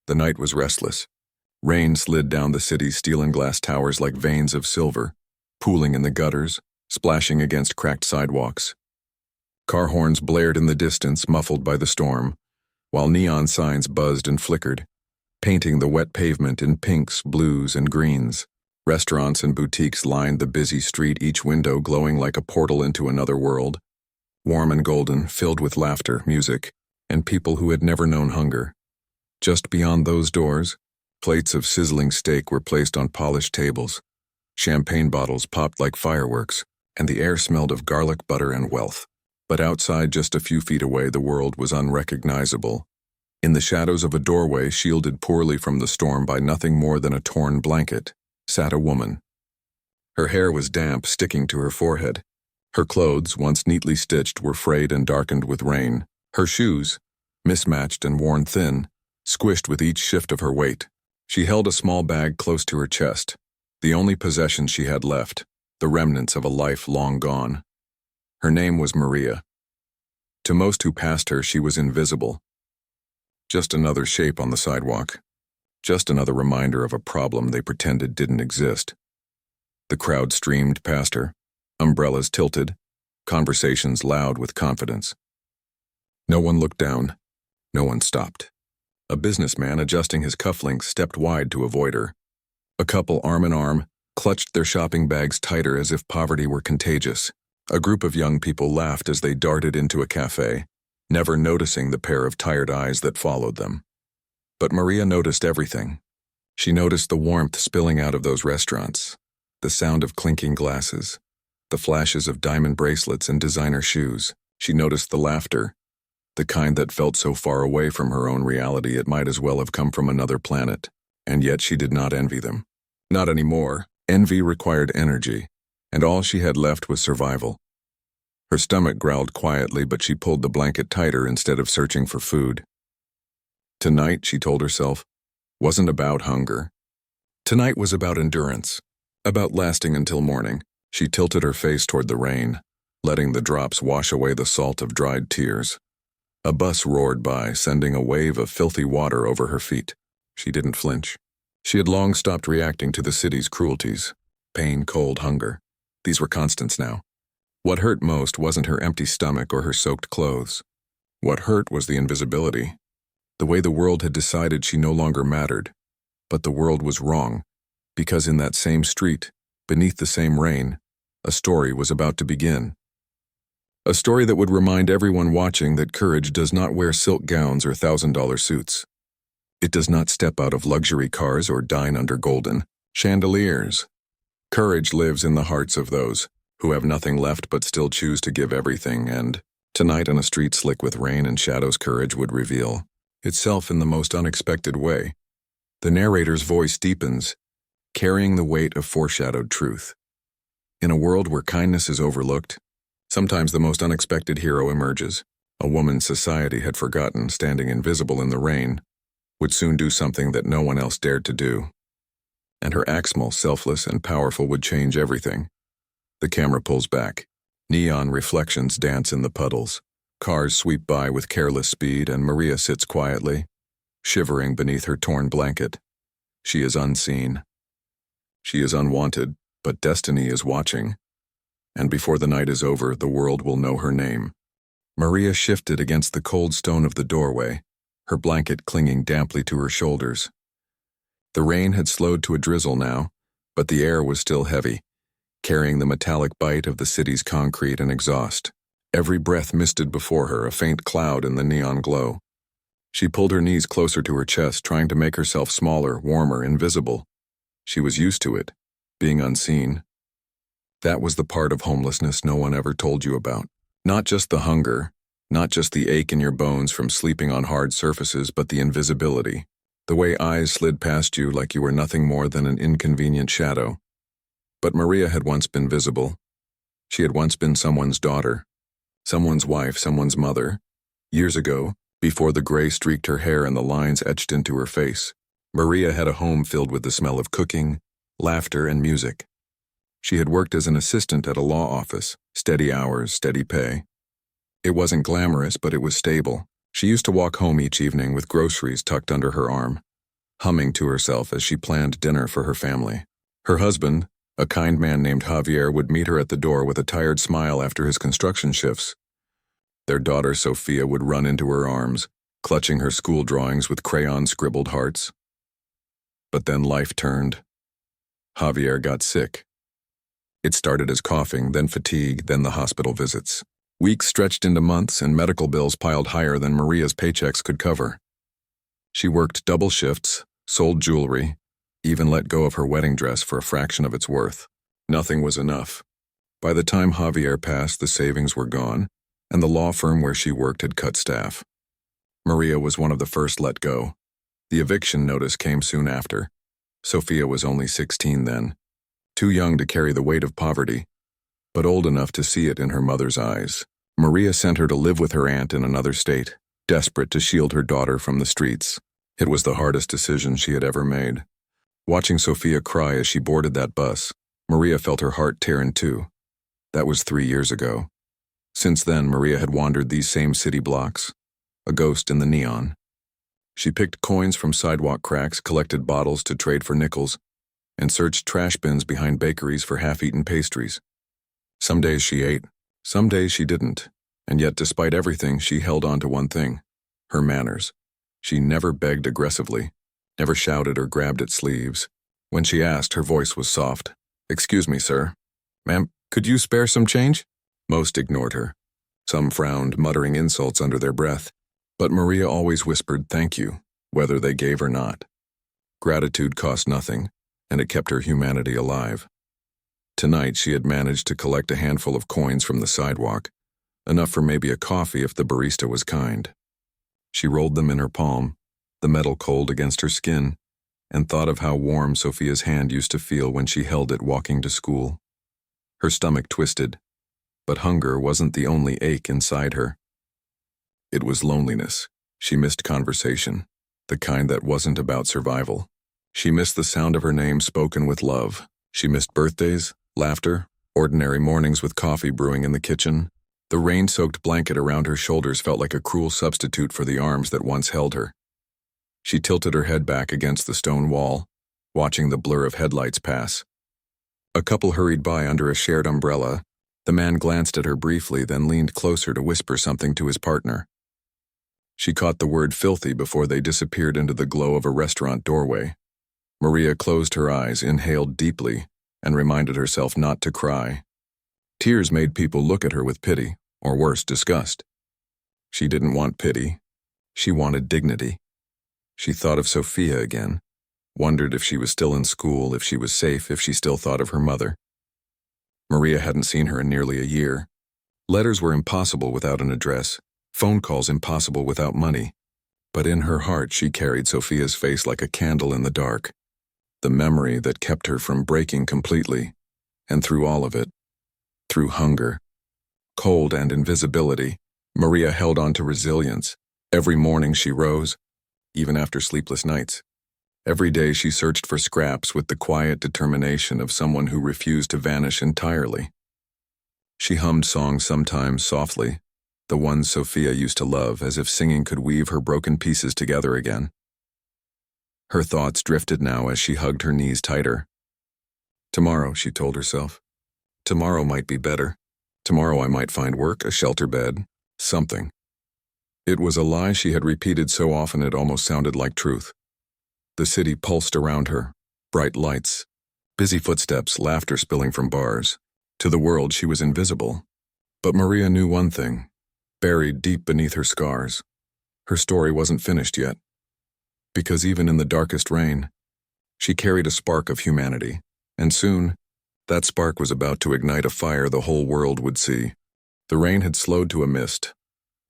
The night was restless. Rain slid down the city's steel and glass towers like veins of silver, pooling in the gutters, splashing against cracked sidewalks. Car horns blared in the distance, muffled by the storm, while neon signs buzzed and flickered, painting the wet pavement in pinks, blues, and greens. Restaurants and boutiques lined the busy street, each window glowing like a portal into another world, warm and golden, filled with laughter, music, and people who had never known hunger. Just beyond those doors, plates of sizzling steak were placed on polished tables. Champagne bottles popped like fireworks, and the air smelled of garlic, butter, and wealth. But outside, just a few feet away, the world was unrecognizable. In the shadows of a doorway, shielded poorly from the storm by nothing more than a torn blanket, sat a woman. Her hair was damp, sticking to her forehead. Her clothes, once neatly stitched, were frayed and darkened with rain. Her shoes, mismatched and worn thin, squished with each shift of her weight. She held a small bag close to her chest, the only possession she had left, the remnants of a life long gone. Her name was Maria. To most who passed her, she was invisible. Just another shape on the sidewalk. Just another reminder of a problem they pretended didn't exist. The crowd streamed past her, umbrellas tilted, conversations loud with confidence. No one looked down. No one stopped. A businessman adjusting his cufflinks stepped wide to avoid her. A couple, arm in arm, clutched their shopping bags tighter as if poverty were contagious. A group of young people laughed as they darted into a cafe, never noticing the pair of tired eyes that followed them. But Maria noticed everything. She noticed the warmth spilling out of those restaurants, the sound of clinking glasses, the flashes of diamond bracelets and designer shoes. She noticed the laughter, the kind that felt so far away from her own reality it might as well have come from another planet. And yet she did not envy them. Not anymore. Envy required energy, and all she had left was survival. Her stomach growled quietly, but she pulled the blanket tighter instead of searching for food. Tonight, she told herself, wasn't about hunger. Tonight was about endurance, about lasting until morning. She tilted her face toward the rain, letting the drops wash away the salt of dried tears. A bus roared by, sending a wave of filthy water over her feet. She didn't flinch. She had long stopped reacting to the city's cruelties. Pain, cold, hunger. These were constants now. What hurt most wasn't her empty stomach or her soaked clothes. What hurt was the invisibility. The way the world had decided she no longer mattered. But the world was wrong, because in that same street, beneath the same rain, a story was about to begin. A story that would remind everyone watching that courage does not wear silk gowns or $1,000 suits. It does not step out of luxury cars or dine under golden chandeliers. Courage lives in the hearts of those who have nothing left but still choose to give everything, and tonight on a street slick with rain and shadows, courage would reveal itself in the most unexpected way. The narrator's voice deepens, carrying the weight of foreshadowed truth. In a world where kindness is overlooked, sometimes the most unexpected hero emerges. A woman society had forgotten, standing invisible in the rain, would soon do something that no one else dared to do. And her Axmal, selfless and powerful, would change everything. The camera pulls back. Neon reflections dance in the puddles. Cars sweep by with careless speed, and Maria sits quietly, shivering beneath her torn blanket. She is unseen. She is unwanted, but destiny is watching. And before the night is over, the world will know her name. Maria shifted against the cold stone of the doorway, her blanket clinging damply to her shoulders. The rain had slowed to a drizzle now, but the air was still heavy, carrying the metallic bite of the city's concrete and exhaust. Every breath misted before her, a faint cloud in the neon glow. She pulled her knees closer to her chest, trying to make herself smaller, warmer, invisible. She was used to it, being unseen. That was the part of homelessness no one ever told you about. Not just the hunger, not just the ache in your bones from sleeping on hard surfaces, but the invisibility. The way eyes slid past you like you were nothing more than an inconvenient shadow. But Maria had once been visible. She had once been someone's daughter, someone's wife, someone's mother. Years ago, before the gray streaked her hair and the lines etched into her face, Maria had a home filled with the smell of cooking, laughter, and music. She had worked as an assistant at a law office, steady hours, steady pay. It wasn't glamorous, but it was stable. She used to walk home each evening with groceries tucked under her arm, humming to herself as she planned dinner for her family. Her husband, a kind man named Javier, would meet her at the door with a tired smile after his construction shifts. Their daughter Sofia would run into her arms, clutching her school drawings with crayon-scribbled hearts. But then life turned. Javier got sick. It started as coughing, then fatigue, then the hospital visits. Weeks stretched into months, and medical bills piled higher than Maria's paychecks could cover. She worked double shifts, sold jewelry, even let go of her wedding dress for a fraction of its worth. Nothing was enough. By the time Javier passed, the savings were gone, and the law firm where she worked had cut staff. Maria was one of the first let go. The eviction notice came soon after. Sofia was only 16 then, too young to carry the weight of poverty, but old enough to see it in her mother's eyes. Maria sent her to live with her aunt in another state, desperate to shield her daughter from the streets. It was the hardest decision she had ever made. Watching Sofia cry as she boarded that bus, Maria felt her heart tear in two. That was 3 years ago. Since then, Maria had wandered these same city blocks, a ghost in the neon. She picked coins from sidewalk cracks, collected bottles to trade for nickels, and searched trash bins behind bakeries for half-eaten pastries. Some days she ate, some days she didn't, and yet despite everything, she held on to one thing: her manners. She never begged aggressively, never shouted or grabbed at sleeves. When she asked, her voice was soft. "Excuse me, sir. Ma'am, could you spare some change?" Most ignored her. Some frowned, muttering insults under their breath. But Maria always whispered thank you, whether they gave or not. Gratitude cost nothing, and it kept her humanity alive. Tonight she had managed to collect a handful of coins from the sidewalk, enough for maybe a coffee if the barista was kind. She rolled them in her palm, the metal cold against her skin, and thought of how warm Sofia's hand used to feel when she held it walking to school. Her stomach twisted, but hunger wasn't the only ache inside her. It was loneliness. She missed conversation, the kind that wasn't about survival. She missed the sound of her name spoken with love. She missed birthdays, laughter, ordinary mornings with coffee brewing in the kitchen. The rain-soaked blanket around her shoulders felt like a cruel substitute for the arms that once held her. She tilted her head back against the stone wall, watching the blur of headlights pass. A couple hurried by under a shared umbrella. The man glanced at her briefly, then leaned closer to whisper something to his partner. She caught the word filthy before they disappeared into the glow of a restaurant doorway. Maria closed her eyes, inhaled deeply, and reminded herself not to cry. Tears made people look at her with pity, or worse, disgust. She didn't want pity. She wanted dignity. She thought of Sofia again, wondered if she was still in school, if she was safe, if she still thought of her mother. Maria hadn't seen her in nearly a year. Letters were impossible without an address, phone calls impossible without money. But in her heart she carried Sofia's face like a candle in the dark, the memory that kept her from breaking completely, and through all of it, through hunger, cold, and invisibility, Maria held on to resilience. Every morning she rose, even after sleepless nights. Every day she searched for scraps with the quiet determination of someone who refused to vanish entirely. She hummed songs sometimes softly, the ones Sofia used to love, as if singing could weave her broken pieces together again. Her thoughts drifted now as she hugged her knees tighter. Tomorrow, she told herself. Tomorrow might be better. Tomorrow I might find work, a shelter bed, something. It was a lie she had repeated so often it almost sounded like truth. The city pulsed around her, bright lights, busy footsteps, laughter spilling from bars. To the world she was invisible. But Maria knew one thing, buried deep beneath her scars. Her story wasn't finished yet. Because even in the darkest rain, she carried a spark of humanity, and soon, that spark was about to ignite a fire the whole world would see. The rain had slowed to a mist,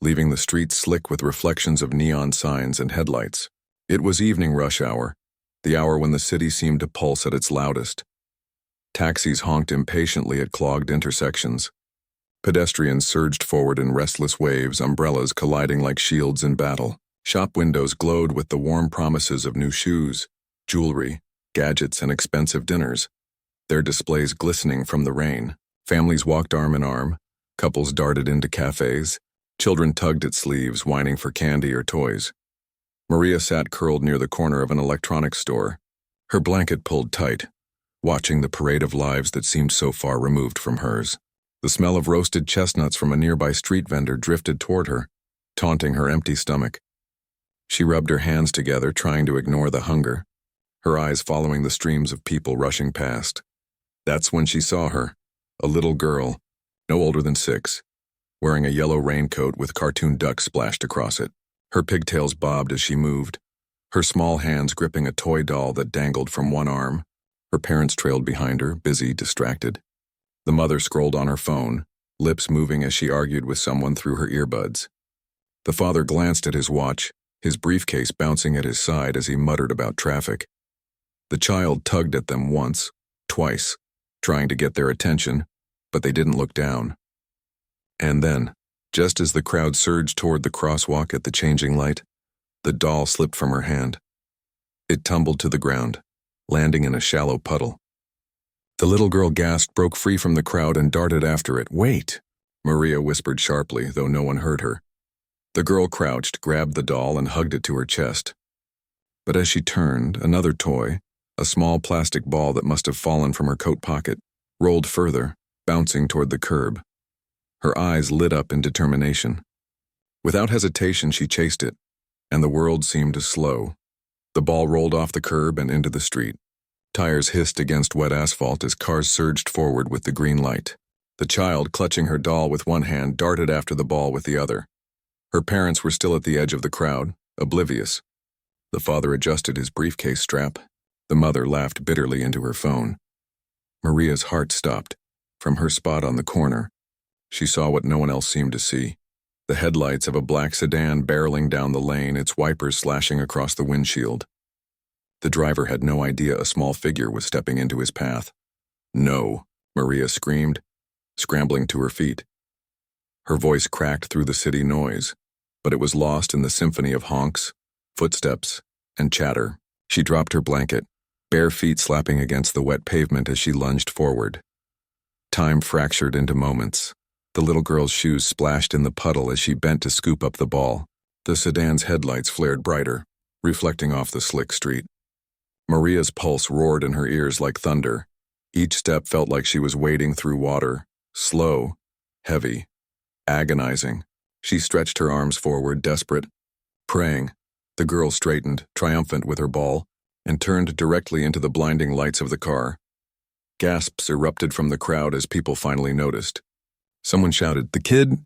leaving the streets slick with reflections of neon signs and headlights. It was evening rush hour, the hour when the city seemed to pulse at its loudest. Taxis honked impatiently at clogged intersections. Pedestrians surged forward in restless waves, umbrellas colliding like shields in battle. Shop windows glowed with the warm promises of new shoes, jewelry, gadgets, and expensive dinners, their displays glistening from the rain. Families walked arm in arm, couples darted into cafes, children tugged at sleeves, whining for candy or toys. Maria sat curled near the corner of an electronics store, her blanket pulled tight, watching the parade of lives that seemed so far removed from hers. The smell of roasted chestnuts from a nearby street vendor drifted toward her, taunting her empty stomach. She rubbed her hands together, trying to ignore the hunger, her eyes following the streams of people rushing past. That's when she saw her, a little girl, no older than 6, wearing a yellow raincoat with cartoon ducks splashed across it. Her pigtails bobbed as she moved, her small hands gripping a toy doll that dangled from one arm. Her parents trailed behind her, busy, distracted. The mother scrolled on her phone, lips moving as she argued with someone through her earbuds. The father glanced at his watch, his briefcase bouncing at his side as he muttered about traffic. The child tugged at them once, twice, trying to get their attention, but they didn't look down. And then, just as the crowd surged toward the crosswalk at the changing light, the doll slipped from her hand. It tumbled to the ground, landing in a shallow puddle. The little girl gasped, broke free from the crowd, and darted after it. "Wait!" Maria whispered sharply, though no one heard her. The girl crouched, grabbed the doll, and hugged it to her chest. But as she turned, another toy, a small plastic ball that must have fallen from her coat pocket, rolled further, bouncing toward the curb. Her eyes lit up in determination. Without hesitation, she chased it, and the world seemed to slow. The ball rolled off the curb and into the street. Tires hissed against wet asphalt as cars surged forward with the green light. The child, clutching her doll with one hand, darted after the ball with the other. Her parents were still at the edge of the crowd, oblivious. The father adjusted his briefcase strap. The mother laughed bitterly into her phone. Maria's heart stopped. From her spot on the corner, she saw what no one else seemed to see. The headlights of a black sedan barreling down the lane, its wipers slashing across the windshield. The driver had no idea a small figure was stepping into his path. "No," Maria screamed, scrambling to her feet. Her voice cracked through the city noise, but it was lost in the symphony of honks, footsteps, and chatter. She dropped her blanket, bare feet slapping against the wet pavement as she lunged forward. Time fractured into moments. The little girl's shoes splashed in the puddle as she bent to scoop up the ball. The sedan's headlights flared brighter, reflecting off the slick street. Maria's pulse roared in her ears like thunder. Each step felt like she was wading through water, slow, heavy, agonizing. She stretched her arms forward, desperate, praying. The girl straightened, triumphant with her ball, and turned directly into the blinding lights of the car. Gasps erupted from the crowd as people finally noticed. Someone shouted, "The kid!"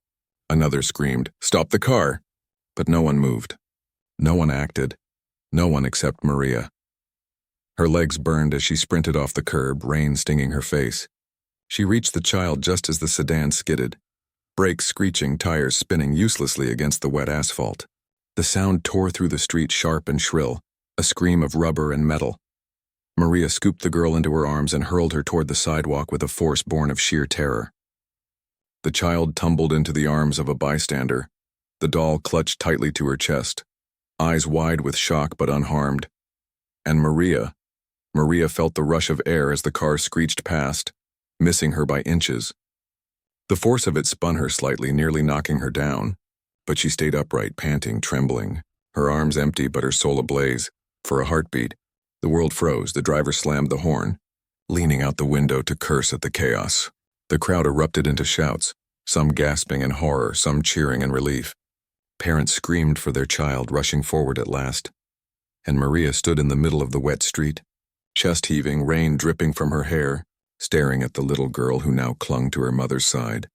Another screamed, "Stop the car!" But no one moved. No one acted. No one except Maria. Her legs burned as she sprinted off the curb, rain stinging her face. She reached the child just as the sedan skidded, brakes screeching, tires spinning uselessly against the wet asphalt. The sound tore through the street, sharp and shrill, a scream of rubber and metal. Maria scooped the girl into her arms and hurled her toward the sidewalk with a force born of sheer terror. The child tumbled into the arms of a bystander, the doll clutched tightly to her chest, eyes wide with shock but unharmed. And Maria felt the rush of air as the car screeched past, missing her by inches. The force of it spun her slightly, nearly knocking her down, but she stayed upright, panting, trembling, her arms empty but her soul ablaze. For a heartbeat, the world froze. The driver slammed the horn, leaning out the window to curse at the chaos. The crowd erupted into shouts, some gasping in horror, some cheering in relief. Parents screamed for their child, rushing forward at last. And Maria stood in the middle of the wet street, chest heaving, rain dripping from her hair, staring at the little girl who now clung to her mother's side.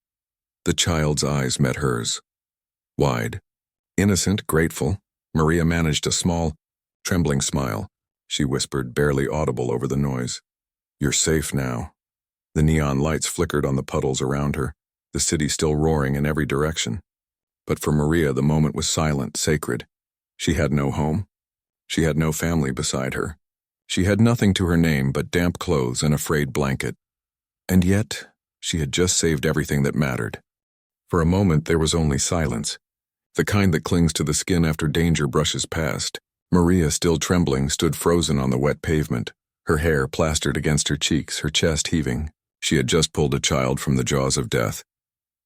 The child's eyes met hers. Wide, innocent, grateful, Maria managed a small, trembling smile. She whispered, barely audible over the noise, "You're safe now." The neon lights flickered on the puddles around her, the city still roaring in every direction. But for Maria, the moment was silent, sacred. She had no home. She had no family beside her. She had nothing to her name but damp clothes and a frayed blanket. And yet, she had just saved everything that mattered. For a moment, there was only silence, the kind that clings to the skin after danger brushes past. Maria, still trembling, stood frozen on the wet pavement, her hair plastered against her cheeks, her chest heaving. She had just pulled a child from the jaws of death.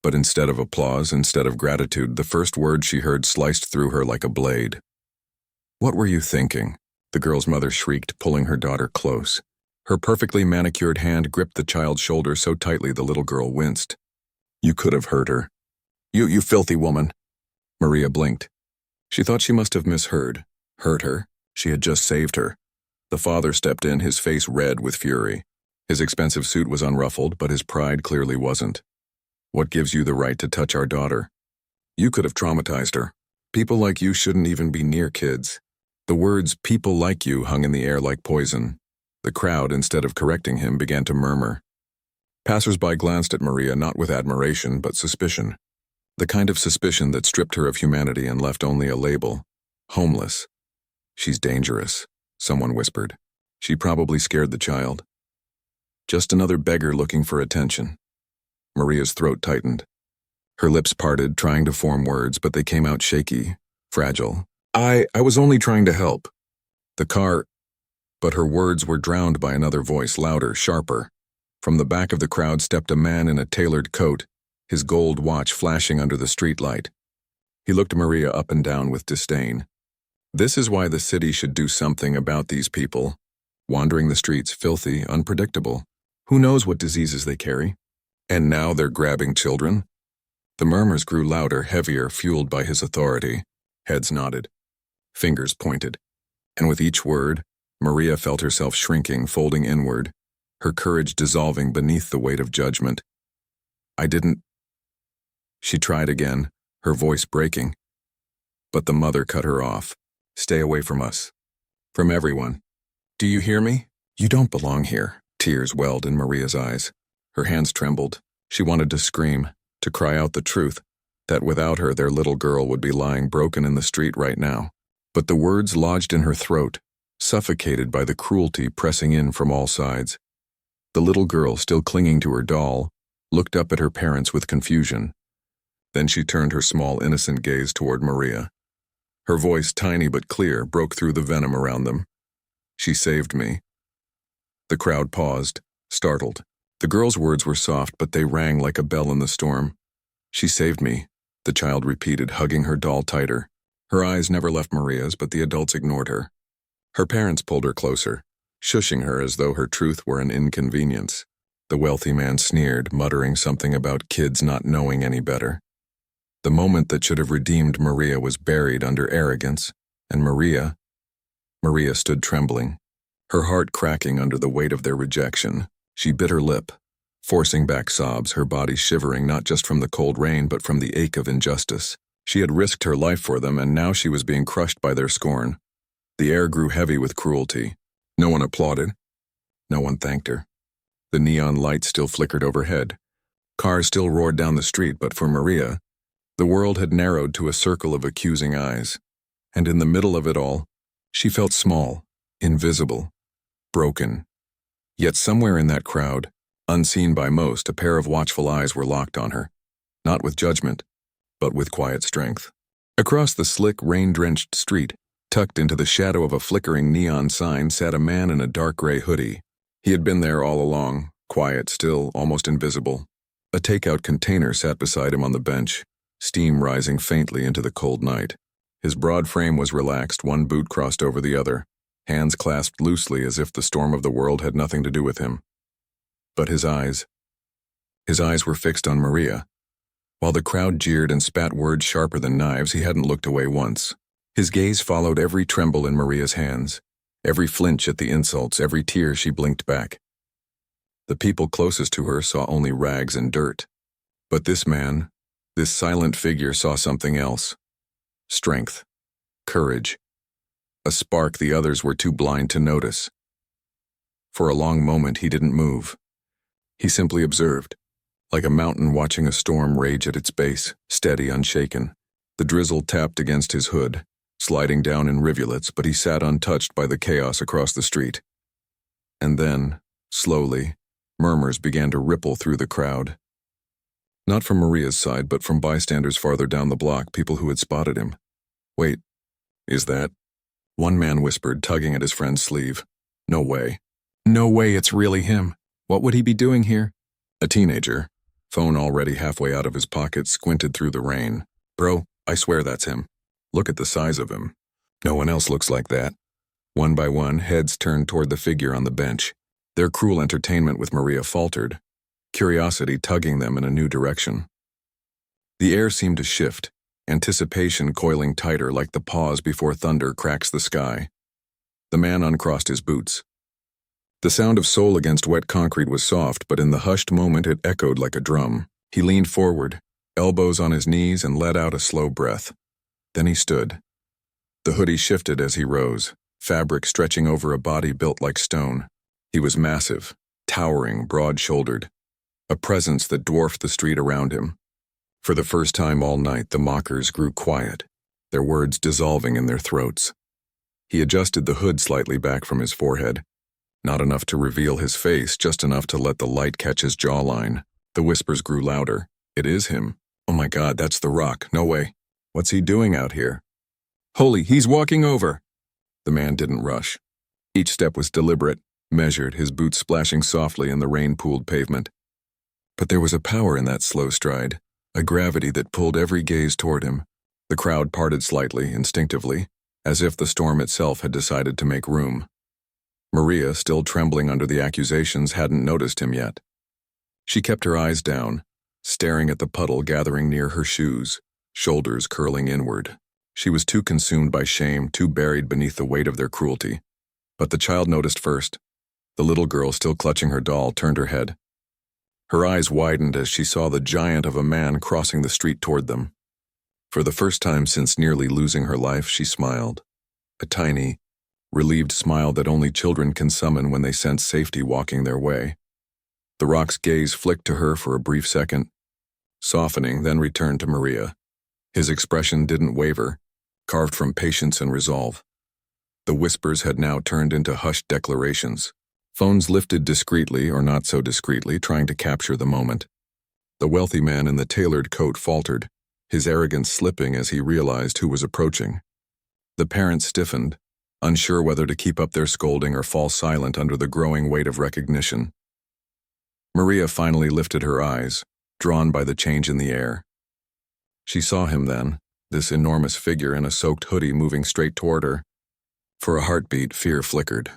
But instead of applause, instead of gratitude, the first word she heard sliced through her like a blade. What were you thinking? The girl's mother shrieked, pulling her daughter close. Her perfectly manicured hand gripped the child's shoulder so tightly the little girl winced. You could have hurt her. You filthy woman. Maria blinked. She thought she must have misheard. Hurt her? She had just saved her. The father stepped in, his face red with fury. His expensive suit was unruffled, but his pride clearly wasn't. What gives you the right to touch our daughter? You could have traumatized her. People like you shouldn't even be near kids. The words, people like you, hung in the air like poison. The crowd, instead of correcting him, began to murmur. Passers-by glanced at Maria not with admiration, but suspicion. The kind of suspicion that stripped her of humanity and left only a label. Homeless. She's dangerous, someone whispered. She probably scared the child. Just another beggar looking for attention. Maria's throat tightened. Her lips parted, trying to form words, but they came out shaky, fragile. I was only trying to help. The car... But her words were drowned by another voice, louder, sharper. From the back of the crowd stepped a man in a tailored coat, his gold watch flashing under the streetlight. He looked Maria up and down with disdain. This is why the city should do something about these people. Wandering the streets, filthy, unpredictable. Who knows what diseases they carry? And now they're grabbing children? The murmurs grew louder, heavier, fueled by his authority. Heads nodded. Fingers pointed. And with each word, Maria felt herself shrinking, folding inward, her courage dissolving beneath the weight of judgment. I didn't... She tried again, her voice breaking. But the mother cut her off. Stay away from us. From everyone. Do you hear me? You don't belong here. Tears welled in Maria's eyes. Her hands trembled. She wanted to scream, to cry out the truth, that without her their little girl would be lying broken in the street right now. But the words lodged in her throat, suffocated by the cruelty pressing in from all sides. The little girl, still clinging to her doll, looked up at her parents with confusion. Then she turned her small, innocent gaze toward Maria. Her voice, tiny but clear, broke through the venom around them. She saved me. The crowd paused, startled. The girl's words were soft, but they rang like a bell in the storm. She saved me, the child repeated, hugging her doll tighter. Her eyes never left Maria's, but the adults ignored her. Her parents pulled her closer, shushing her as though her truth were an inconvenience. The wealthy man sneered, muttering something about kids not knowing any better. The moment that should have redeemed Maria was buried under arrogance, and Maria stood trembling, her heart cracking under the weight of their rejection. She bit her lip, forcing back sobs, her body shivering not just from the cold rain but from the ache of injustice. She had risked her life for them, and now she was being crushed by their scorn. The air grew heavy with cruelty. No one applauded. No one thanked her. The neon lights still flickered overhead. Cars still roared down the street, but for Maria, the world had narrowed to a circle of accusing eyes. And in the middle of it all, she felt small, invisible, broken. Yet somewhere in that crowd, unseen by most, a pair of watchful eyes were locked on her. Not with judgment, but with quiet strength. Across the slick, rain-drenched street, tucked into the shadow of a flickering neon sign, sat a man in a dark gray hoodie. He had been there all along, quiet, still, almost invisible. A takeout container sat beside him on the bench, steam rising faintly into the cold night. His broad frame was relaxed, one boot crossed over the other, hands clasped loosely as if the storm of the world had nothing to do with him. But his eyes were fixed on Maria. While the crowd jeered and spat words sharper than knives, he hadn't looked away once. His gaze followed every tremble in Maria's hands, every flinch at the insults, every tear she blinked back. The people closest to her saw only rags and dirt. But this man, this silent figure, saw something else. Strength. Courage. A spark the others were too blind to notice. For a long moment he didn't move. He simply observed, like a mountain watching a storm rage at its base, steady, unshaken. The drizzle tapped against his hood, sliding down in rivulets, but he sat untouched by the chaos across the street. And then, slowly, murmurs began to ripple through the crowd. Not from Maria's side, but from bystanders farther down the block, people who had spotted him. Wait, is that? One man whispered, tugging at his friend's sleeve. No way. No way it's really him. What would he be doing here? A teenager, phone already halfway out of his pocket, squinted through the rain. Bro, I swear that's him. Look at the size of him. No one else looks like that. One by one, heads turned toward the figure on the bench. Their cruel entertainment with Maria faltered, curiosity tugging them in a new direction. The air seemed to shift, anticipation coiling tighter like the pause before thunder cracks the sky. The man uncrossed his boots. The sound of sole against wet concrete was soft, but in the hushed moment it echoed like a drum. He leaned forward, elbows on his knees, and let out a slow breath. Then he stood. The hoodie shifted as he rose, fabric stretching over a body built like stone. He was massive, towering, broad-shouldered, a presence that dwarfed the street around him. For the first time all night, the mockers grew quiet, their words dissolving in their throats. He adjusted the hood slightly back from his forehead. Not enough to reveal his face, just enough to let the light catch his jawline. The whispers grew louder. It is him. Oh my God, that's The Rock. No way. What's he doing out here? Holy, he's walking over. The man didn't rush. Each step was deliberate, measured, his boots splashing softly in the rain-pooled pavement. But there was a power in that slow stride, a gravity that pulled every gaze toward him. The crowd parted slightly, instinctively, as if the storm itself had decided to make room. Maria, still trembling under the accusations, hadn't noticed him yet. She kept her eyes down, staring at the puddle gathering near her shoes, shoulders curling inward. She was too consumed by shame, too buried beneath the weight of their cruelty. But the child noticed first. The little girl, still clutching her doll, turned her head. Her eyes widened as she saw the giant of a man crossing the street toward them. For the first time since nearly losing her life, she smiled. A tiny, relieved smile that only children can summon when they sense safety walking their way. The Rock's gaze flicked to her for a brief second, softening, then returned to Maria. His expression didn't waver, carved from patience and resolve. The whispers had now turned into hushed declarations. Phones lifted discreetly or not so discreetly, trying to capture the moment. The wealthy man in the tailored coat faltered, his arrogance slipping as he realized who was approaching. The parents stiffened, unsure whether to keep up their scolding or fall silent under the growing weight of recognition. Maria finally lifted her eyes, drawn by the change in the air. She saw him then, this enormous figure in a soaked hoodie moving straight toward her. For a heartbeat, fear flickered.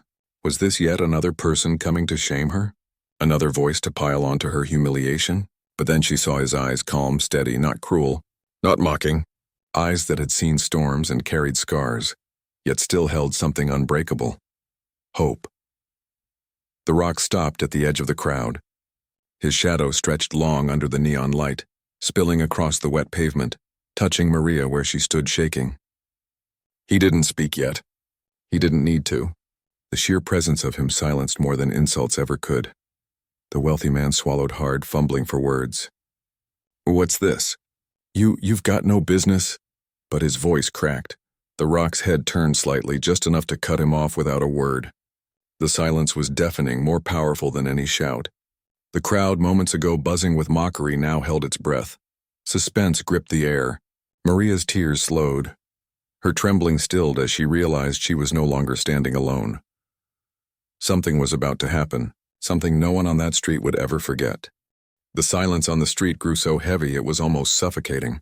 Was this yet another person coming to shame her? Another voice to pile onto her humiliation? But then she saw his eyes, calm, steady, not cruel, not mocking. Eyes that had seen storms and carried scars, yet still held something unbreakable. Hope. The Rock stopped at the edge of the crowd. His shadow stretched long under the neon light, spilling across the wet pavement, touching Maria where she stood shaking. He didn't speak yet. He didn't need to. The sheer presence of him silenced more than insults ever could. The wealthy man swallowed hard, fumbling for words. What's this? You've got no business. But his voice cracked. The Rock's head turned slightly, just enough to cut him off without a word. The silence was deafening, more powerful than any shout. The crowd, moments ago buzzing with mockery, now held its breath. Suspense gripped the air. Maria's tears slowed. Her trembling stilled as she realized she was no longer standing alone. Something was about to happen, something no one on that street would ever forget. The silence on the street grew so heavy it was almost suffocating.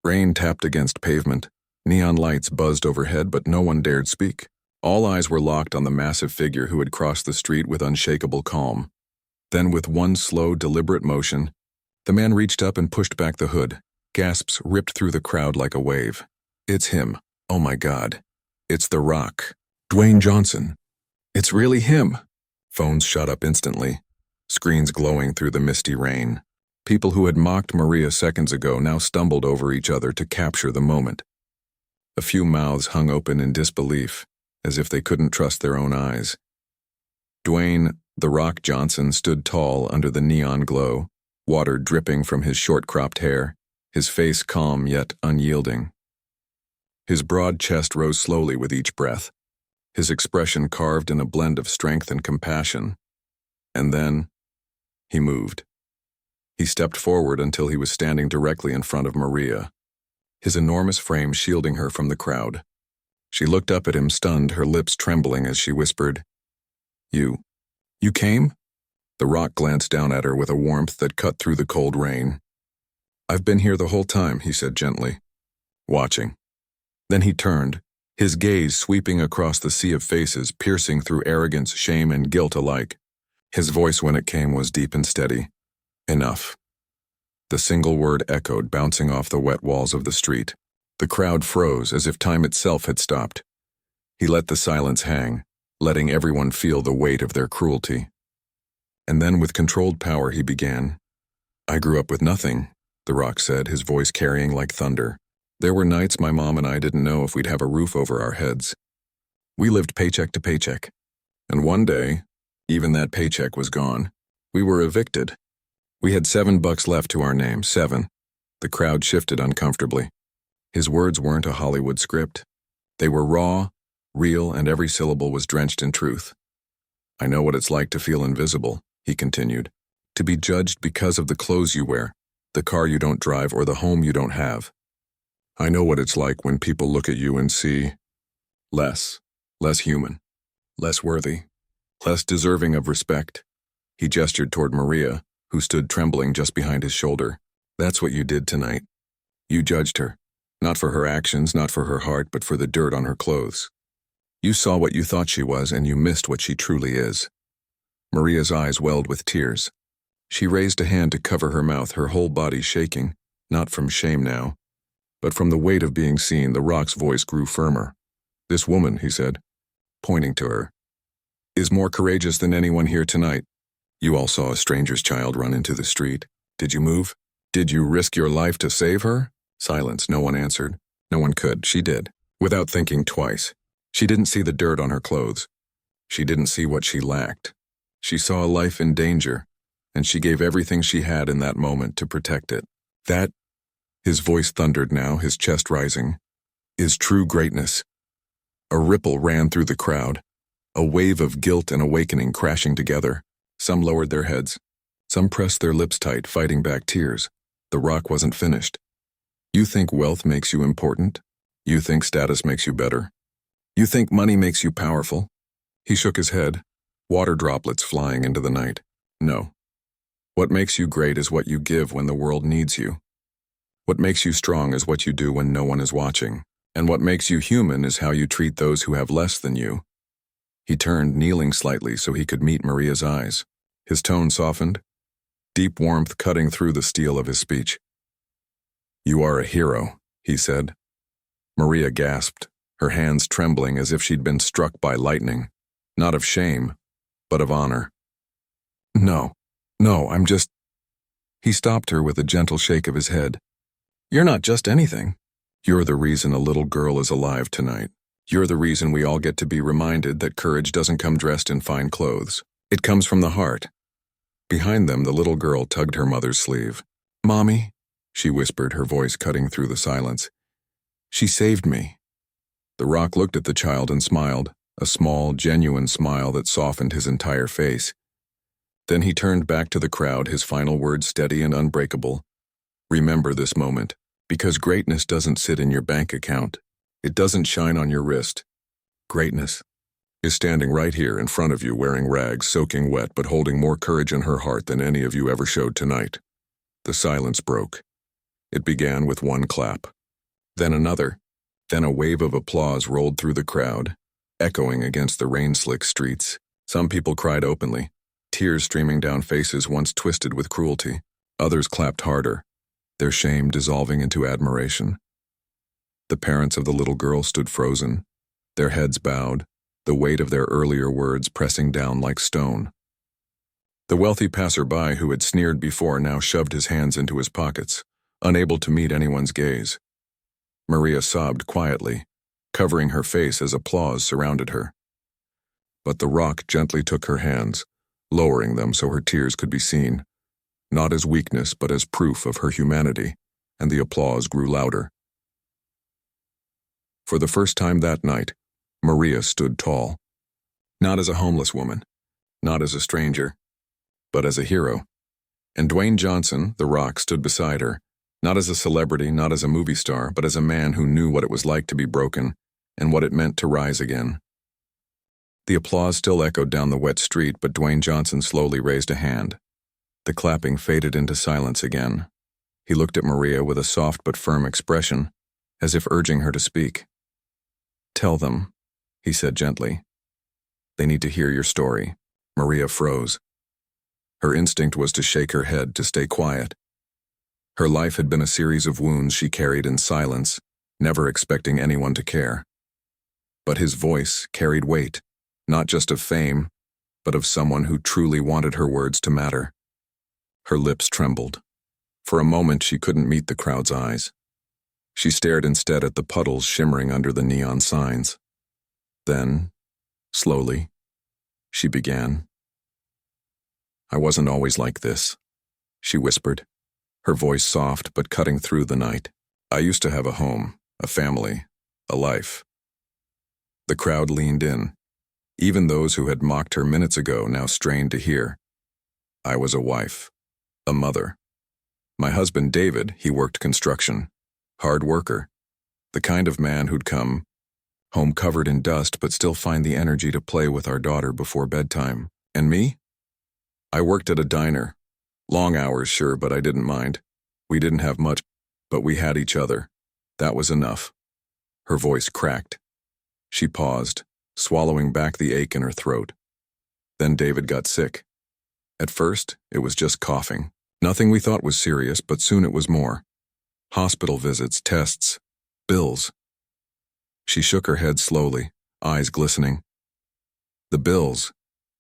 Rain tapped against pavement. Neon lights buzzed overhead, but no one dared speak. All eyes were locked on the massive figure who had crossed the street with unshakable calm. Then, with one slow, deliberate motion, the man reached up and pushed back the hood. Gasps ripped through the crowd like a wave. It's him. Oh my God. It's The Rock. Dwayne Johnson. It's really him. Phones shut up instantly, screens glowing through the misty rain. People who had mocked Maria seconds ago now stumbled over each other to capture the moment. A few mouths hung open in disbelief, as if they couldn't trust their own eyes. Dwayne, The Rock Johnson, stood tall under the neon glow, water dripping from his short-cropped hair, his face calm yet unyielding. His broad chest rose slowly with each breath, his expression carved in a blend of strength and compassion. And then, he moved. He stepped forward until he was standing directly in front of Maria, his enormous frame shielding her from the crowd. She looked up at him, stunned, her lips trembling as she whispered, You came?" The Rock glanced down at her with a warmth that cut through the cold rain. "I've been here the whole time," he said gently, watching. Then he turned, his gaze sweeping across the sea of faces, piercing through arrogance, shame, and guilt alike. His voice, when it came, was deep and steady. Enough. The single word echoed, bouncing off the wet walls of the street. The crowd froze, as if time itself had stopped. He let the silence hang, letting everyone feel the weight of their cruelty. And then, with controlled power, he began. "I grew up with nothing," The Rock said, his voice carrying like thunder. "There were nights my mom and I didn't know if we'd have a roof over our heads. We lived paycheck to paycheck. And one day, even that paycheck was gone. We were evicted. We had $7 left to our name, 7. The crowd shifted uncomfortably. His words weren't a Hollywood script. They were raw, real, and every syllable was drenched in truth. "I know what it's like to feel invisible," he continued. "To be judged because of the clothes you wear, the car you don't drive, or the home you don't have. I know what it's like when people look at you and see less human, less worthy, less deserving of respect." He gestured toward Maria, who stood trembling just behind his shoulder. "That's what you did tonight. You judged her, not for her actions, not for her heart, but for the dirt on her clothes. You saw what you thought she was, and you missed what she truly is." Maria's eyes welled with tears. She raised a hand to cover her mouth, her whole body shaking, not from shame now, but from the weight of being seen. The Rock's voice grew firmer. "This woman," he said, pointing to her, "is more courageous than anyone here tonight. You all saw a stranger's child run into the street. Did you move? Did you risk your life to save her?" Silence. No one answered. No one could. She did, without thinking twice. She didn't see the dirt on her clothes. She didn't see what she lacked. She saw a life in danger, and she gave everything she had in that moment to protect it. That, his voice thundered now, his chest rising, is true greatness. A ripple ran through the crowd, a wave of guilt and awakening crashing together. Some lowered their heads. Some pressed their lips tight, fighting back tears. The Rock wasn't finished. "You think wealth makes you important? You think status makes you better? You think money makes you powerful?" He shook his head, water droplets flying into the night. "No. What makes you great is what you give when the world needs you. What makes you strong is what you do when no one is watching. And what makes you human is how you treat those who have less than you." He turned, kneeling slightly so he could meet Maria's eyes. His tone softened, deep warmth cutting through the steel of his speech. "You are a hero," he said. Maria gasped, her hands trembling as if she'd been struck by lightning, not of shame, but of honor. No, I'm just—" He stopped her with a gentle shake of his head. "You're not just anything. You're the reason a little girl is alive tonight. You're the reason we all get to be reminded that courage doesn't come dressed in fine clothes. It comes from the heart." Behind them, the little girl tugged her mother's sleeve. "Mommy," she whispered, her voice cutting through the silence. "She saved me." The Rock looked at the child and smiled, a small, genuine smile that softened his entire face. Then he turned back to the crowd, his final words steady and unbreakable. "Remember this moment, because greatness doesn't sit in your bank account. It doesn't shine on your wrist. Greatness is standing right here in front of you, wearing rags, soaking wet, but holding more courage in her heart than any of you ever showed tonight." The silence broke. It began with one clap, then another, then a wave of applause rolled through the crowd, echoing against the rain-slick streets. Some people cried openly, tears streaming down faces once twisted with cruelty. Others clapped harder, their shame dissolving into admiration. The parents of the little girl stood frozen, their heads bowed, the weight of their earlier words pressing down like stone. The wealthy passerby who had sneered before now shoved his hands into his pockets, unable to meet anyone's gaze. Maria sobbed quietly, covering her face as applause surrounded her. But the Rock gently took her hands, lowering them so her tears could be seen, not as weakness but as proof of her humanity, and the applause grew louder. For the first time that night, Maria stood tall, not as a homeless woman, not as a stranger, but as a hero. And Dwayne Johnson, The Rock, stood beside her, not as a celebrity, not as a movie star, but as a man who knew what it was like to be broken and what it meant to rise again. The applause still echoed down the wet street, but Dwayne Johnson slowly raised a hand. The clapping faded into silence again. He looked at Maria with a soft but firm expression, as if urging her to speak. Tell them, he said gently. They need to hear your story. Maria froze. Her instinct was to shake her head, to stay quiet. Her life had been a series of wounds she carried in silence, never expecting anyone to care. But his voice carried weight, not just of fame, but of someone who truly wanted her words to matter. Her lips trembled. For a moment she couldn't meet the crowd's eyes. She stared instead at the puddles shimmering under the neon signs. Then, slowly, she began. I wasn't always like this, she whispered, her voice soft but cutting through the night. I used to have a home, a family, a life. The crowd leaned in. Even those who had mocked her minutes ago now strained to hear. I was a wife, a mother. My husband David, he worked construction. Hard worker. The kind of man who'd come home covered in dust but still find the energy to play with our daughter before bedtime. And me? I worked at a diner. Long hours, sure, but I didn't mind. We didn't have much, but we had each other. That was enough. Her voice cracked. She paused, swallowing back the ache in her throat. Then David got sick. At first, it was just coughing. Nothing we thought was serious, but soon it was more. Hospital visits, tests, bills. She shook her head slowly, eyes glistening. The bills,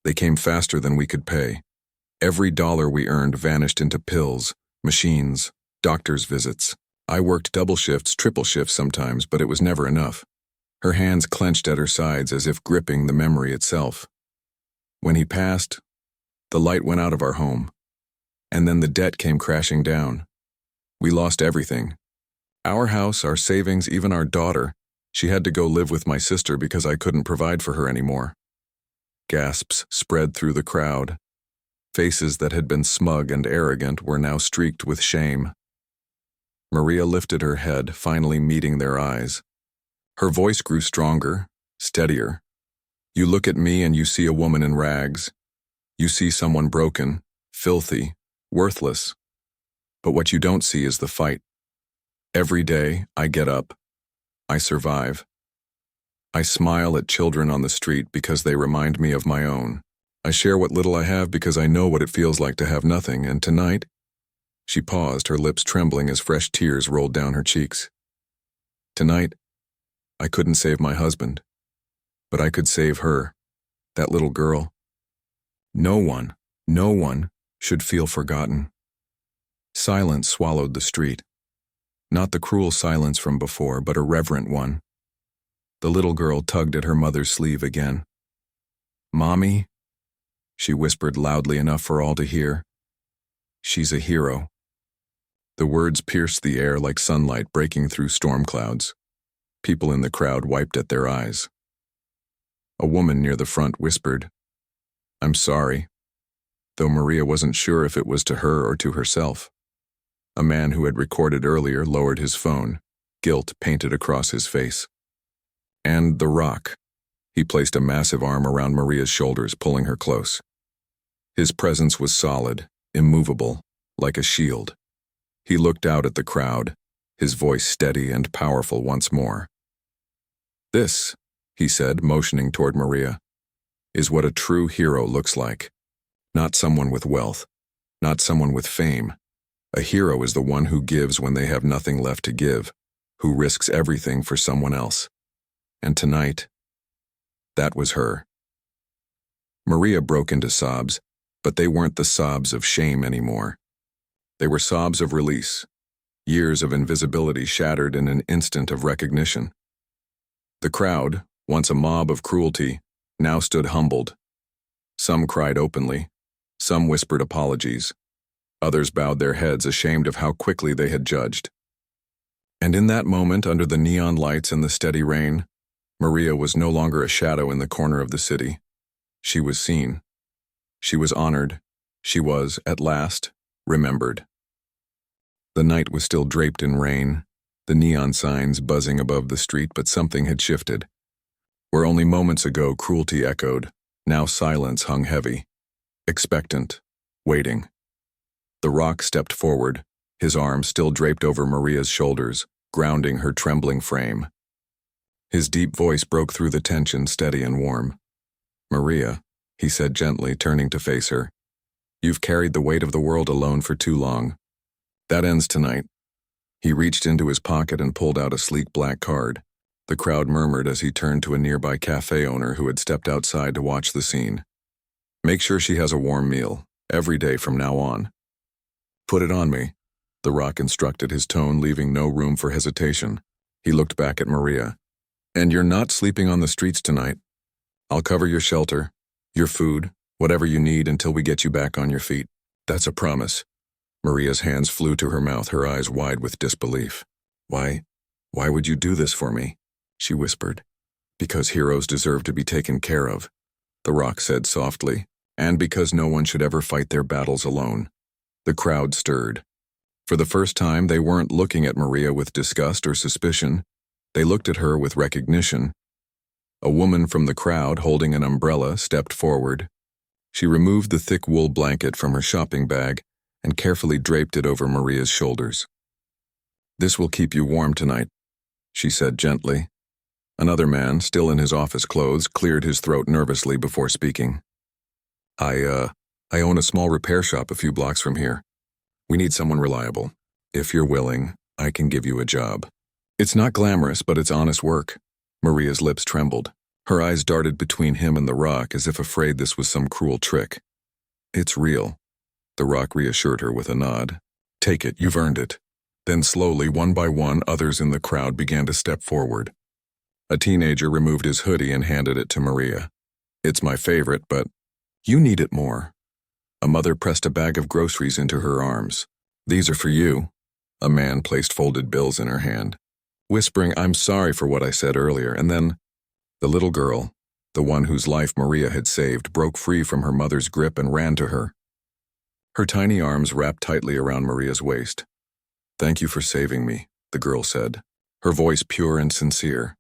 they came faster than we could pay. Every dollar we earned vanished into pills, machines, doctor's visits. I worked double shifts, triple shifts sometimes, but it was never enough. Her hands clenched at her sides as if gripping the memory itself. When he passed, the light went out of our home. And then the debt came crashing down. We lost everything. Our house, our savings, even our daughter. She had to go live with my sister because I couldn't provide for her anymore. Gasps spread through the crowd. Faces that had been smug and arrogant were now streaked with shame. Maria lifted her head, finally meeting their eyes. Her voice grew stronger, steadier. You look at me and you see a woman in rags. You see someone broken, filthy, worthless. But what you don't see is the fight. Every day, I get up. I survive. I smile at children on the street because they remind me of my own. I share what little I have because I know what it feels like to have nothing, and tonight, she paused, her lips trembling as fresh tears rolled down her cheeks. Tonight, I couldn't save my husband, but I could save her, that little girl. No one should feel forgotten. Silence swallowed the street. Not the cruel silence from before, but a reverent one. The little girl tugged at her mother's sleeve again. Mommy, she whispered loudly enough for all to hear. She's a hero. The words pierced the air like sunlight breaking through storm clouds. People in the crowd wiped at their eyes. A woman near the front whispered, I'm sorry, though Maria wasn't sure if it was to her or to herself. A man who had recorded earlier lowered his phone, guilt painted across his face. And The Rock. He placed a massive arm around Maria's shoulders, pulling her close. His presence was solid, immovable, like a shield. He looked out at the crowd, his voice steady and powerful once more. This, he said, motioning toward Maria, is what a true hero looks like. Not someone with wealth, not someone with fame. A hero is the one who gives when they have nothing left to give, who risks everything for someone else. And tonight, that was her. Maria broke into sobs, but they weren't the sobs of shame anymore. They were sobs of release, years of invisibility shattered in an instant of recognition. The crowd, once a mob of cruelty, now stood humbled. Some cried openly, some whispered apologies. Others bowed their heads, ashamed of how quickly they had judged. And in that moment, under the neon lights and the steady rain, Maria was no longer a shadow in the corner of the city. She was seen. She was honored. She was, at last, remembered. The night was still draped in rain, the neon signs buzzing above the street, but something had shifted. Where only moments ago cruelty echoed, now silence hung heavy, expectant, waiting. The Rock stepped forward, his arm still draped over Maria's shoulders, grounding her trembling frame. His deep voice broke through the tension, steady and warm. "Maria," he said gently, turning to face her. "You've carried the weight of the world alone for too long. That ends tonight." He reached into his pocket and pulled out a sleek black card. The crowd murmured as he turned to a nearby cafe owner who had stepped outside to watch the scene. "Make sure she has a warm meal, every day from now on." "Put it on me," The Rock instructed, his tone leaving no room for hesitation. He looked back at Maria. "And you're not sleeping on the streets tonight. I'll cover your shelter, your food, whatever you need until we get you back on your feet. That's a promise." Maria's hands flew to her mouth, her eyes wide with disbelief. Why would you do this for me?" she whispered. "Because heroes deserve to be taken care of," The Rock said softly, "and because no one should ever fight their battles alone." The crowd stirred. For the first time, they weren't looking at Maria with disgust or suspicion. They looked at her with recognition. A woman from the crowd, holding an umbrella, stepped forward. She removed the thick wool blanket from her shopping bag and carefully draped it over Maria's shoulders. "This will keep you warm tonight," she said gently. Another man, still in his office clothes, cleared his throat nervously before speaking. I own a small repair shop a few blocks from here. We need someone reliable. If you're willing, I can give you a job. It's not glamorous, but it's honest work." Maria's lips trembled. Her eyes darted between him and The Rock as if afraid this was some cruel trick. "It's real," The Rock reassured her with a nod. "Take it, you've earned it." Then slowly, one by one, others in the crowd began to step forward. A teenager removed his hoodie and handed it to Maria. "It's my favorite, but you need it more." A mother pressed a bag of groceries into her arms. "These are for you." A man placed folded bills in her hand, whispering, "I'm sorry for what I said earlier," and then the little girl, the one whose life Maria had saved, broke free from her mother's grip and ran to her. Her tiny arms wrapped tightly around Maria's waist. "Thank you for saving me," the girl said, her voice pure and sincere.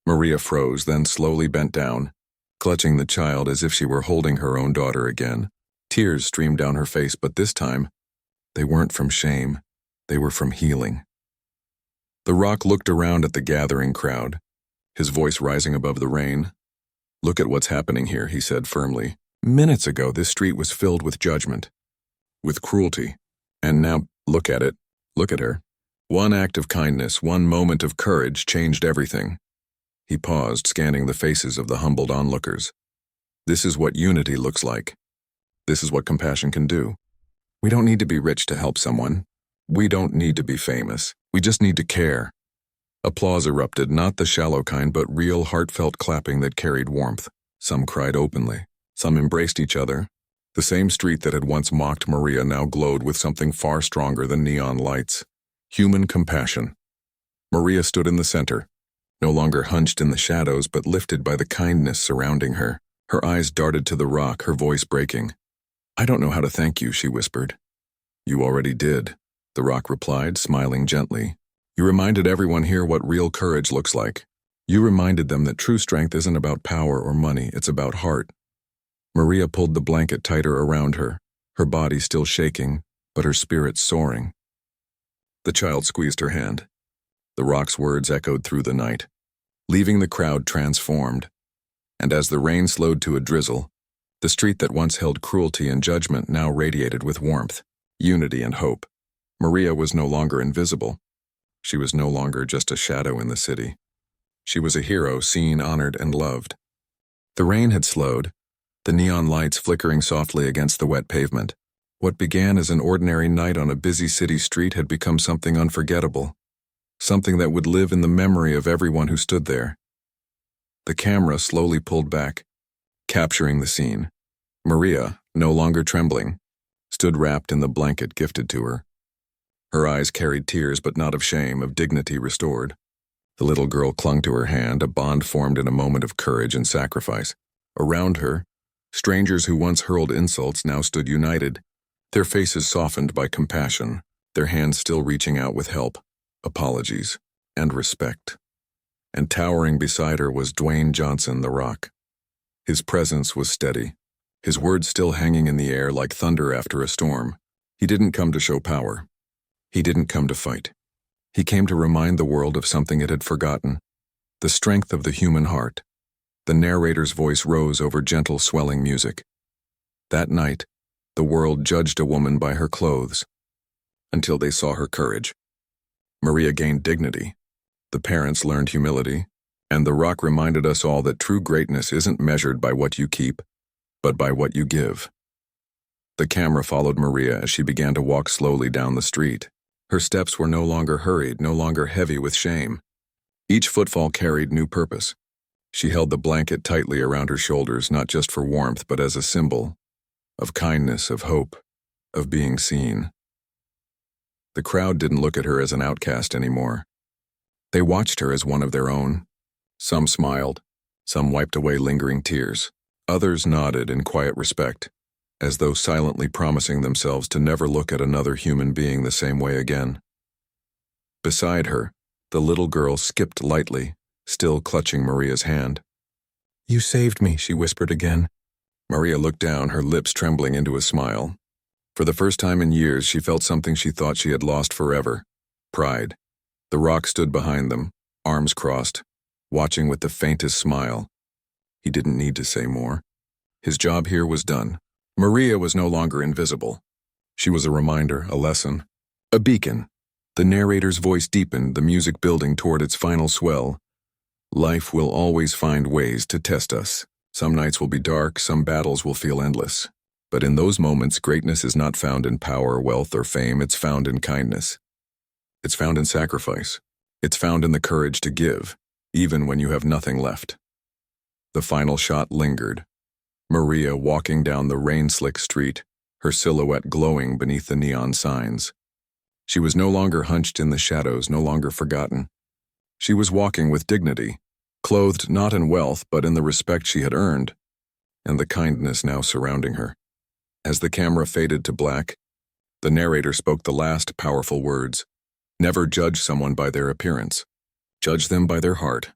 Maria froze, then slowly bent down, clutching the child as if she were holding her own daughter again. Tears streamed down her face, but this time, they weren't from shame. They were from healing. The Rock looked around at the gathering crowd, his voice rising above the rain. "Look at what's happening here," he said firmly. "Minutes ago, this street was filled with judgment, with cruelty. And now, look at it. Look at her. One act of kindness, one moment of courage changed everything." He paused, scanning the faces of the humbled onlookers. "This is what unity looks like. This is what compassion can do. We don't need to be rich to help someone. We don't need to be famous. We just need to care." Applause erupted, not the shallow kind, but real, heartfelt clapping that carried warmth. Some cried openly. Some embraced each other. The same street that had once mocked Maria now glowed with something far stronger than neon lights. Human compassion. Maria stood in the center, no longer hunched in the shadows, but lifted by the kindness surrounding her. Her eyes darted to The Rock, her voice breaking. "I don't know how to thank you," she whispered. "You already did," The Rock replied, smiling gently. "You reminded everyone here what real courage looks like. You reminded them that true strength isn't about power or money, it's about heart." Maria pulled the blanket tighter around her, her body still shaking, but her spirit soaring. The child squeezed her hand. The Rock's words echoed through the night, leaving the crowd transformed. And as the rain slowed to a drizzle, the street that once held cruelty and judgment now radiated with warmth, unity and hope. Maria was no longer invisible. She was no longer just a shadow in the city. She was a hero, seen, honored, and loved. The rain had slowed, the neon lights flickering softly against the wet pavement. What began as an ordinary night on a busy city street had become something unforgettable, something that would live in the memory of everyone who stood there. The camera slowly pulled back, capturing the scene. Maria, no longer trembling, stood wrapped in the blanket gifted to her. Her eyes carried tears, but not of shame, of dignity restored. The little girl clung to her hand, a bond formed in a moment of courage and sacrifice. Around her, strangers who once hurled insults now stood united, their faces softened by compassion, their hands still reaching out with help, apologies, and respect. And towering beside her was Dwayne Johnson, The Rock. His presence was steady, his words still hanging in the air like thunder after a storm. He didn't come to show power. He didn't come to fight. He came to remind the world of something it had forgotten, The strength of the human heart. The narrator's voice rose over gentle, swelling music. That night, the world judged a woman by her clothes, until they saw her courage. Maria gained dignity. The parents learned humility, and the rock reminded us all that true greatness isn't measured by what you keep, but by what you give. The camera followed Maria as she began to walk slowly down the street. Her steps were no longer hurried, no longer heavy with shame. Each footfall carried new purpose. She held the blanket tightly around her shoulders, not just for warmth, but as a symbol of kindness, of hope, of being seen. The crowd didn't look at her as an outcast anymore. They watched her as one of their own. Some smiled, some wiped away lingering tears. Others nodded in quiet respect, as though silently promising themselves to never look at another human being the same way again. Beside her, the little girl skipped lightly, still clutching Maria's hand. "You saved me," she whispered again. Maria looked down, her lips trembling into a smile. For the first time in years, she felt something she thought she had lost forever: pride. The rock stood behind them, arms crossed, watching with the faintest smile. He didn't need to say more. His job here was done. Maria was no longer invisible. She was a reminder, a lesson, a beacon. The narrator's voice deepened, the music building toward its final swell. Life will always find ways to test us. Some nights will be dark, some battles will feel endless. But in those moments, greatness is not found in power, wealth, or fame. It's found in kindness. It's found in sacrifice. It's found in the courage to give, even when you have nothing left. The final shot lingered. Maria walking down the rain-slick street, her silhouette glowing beneath the neon signs. She was no longer hunched in the shadows, no longer forgotten. She was walking with dignity, clothed not in wealth but in the respect she had earned, and the kindness now surrounding her. As the camera faded to black, the narrator spoke the last powerful words. Never judge someone by their appearance. Judge them by their heart.